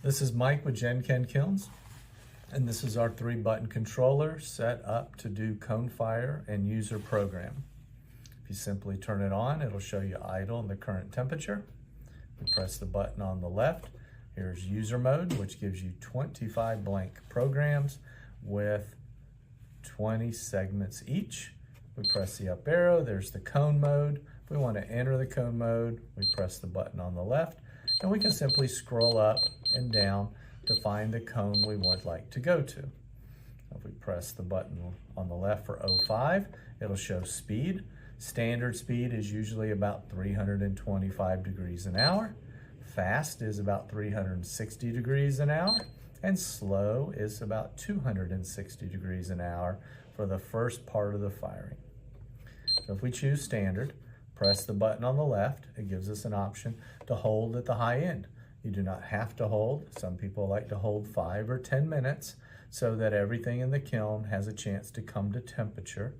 This is Mike with GenKen Kilns, and this is our 3-button controller set up to do cone fire and user program. If you simply turn it on, it'll show you idle and the current temperature. We press the button on the left. Here's user mode, which gives you 25 blank programs with 20 segments each. We press the up arrow, there's the cone mode. If we want to enter the cone mode, we press the button on the left, and we can simply scroll up and down to find the cone we would like to go to. If we press the button on the left for 05, it'll show speed. Standard speed is usually about 325 degrees an hour. Fast is about 360 degrees an hour. And slow is about 260 degrees an hour for the first part of the firing. So if we choose standard, press the button on the left, it gives us an option to hold at the high end. You do not have to hold. Some people like to hold 5 or 10 minutes so that everything in the kiln has a chance to come to temperature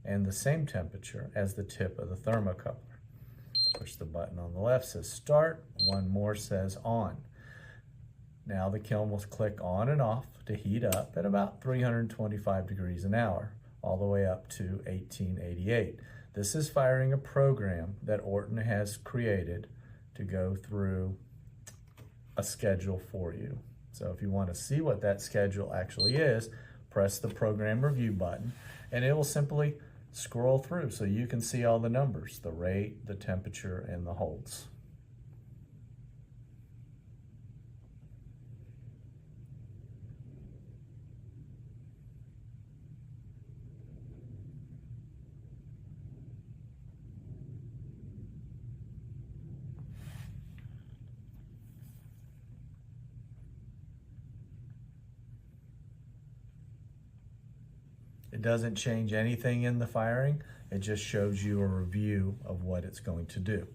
and the same temperature as the tip of the thermocoupler. Push the button on the left, says start, one more says on. Now the kiln will click on and off to heat up at about 325 degrees an hour, all the way up to 1888. This is firing a program that Orton has created to go through a schedule for you. So if you want to see what that schedule actually is, press the program review button and it will simply scroll through so you can see all the numbers, the rate, the temperature, and the holds. It doesn't change anything in the firing, it just shows you a review of what it's going to do.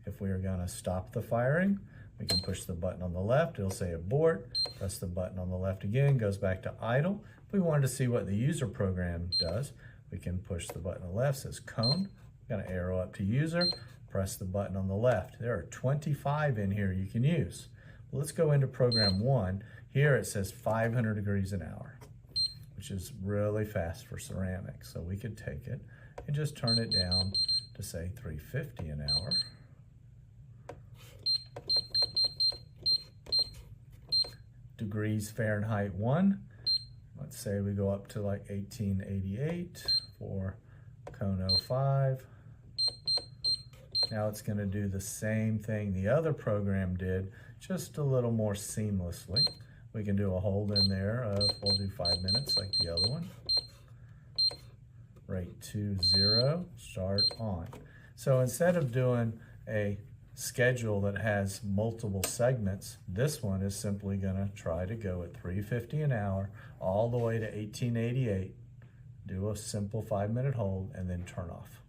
If we are going to stop the firing, we can push the button on the left, it'll say abort, press the button on the left again, goes back to idle. If we wanted to see what the user program does, we can push the button on the left, says cone, we're going to arrow up to user, press the button on the left. There are 25 in here you can use. Well, let's go into program 1. Here it says 500 degrees an hour, which is really fast for ceramics. So we could take it and just turn it down to say 350 an hour. Degrees Fahrenheit 1. Let's say we go up to like 1888 for cone 05. Now it's going to do the same thing the other program did, just a little more seamlessly. We can do a hold in there of, we'll do 5 minutes like the other one. Rate 20, start on. So instead of doing a schedule that has multiple segments, this one is simply gonna try to go at 350 an hour all the way to 1888, do a simple 5-minute hold, and then turn off.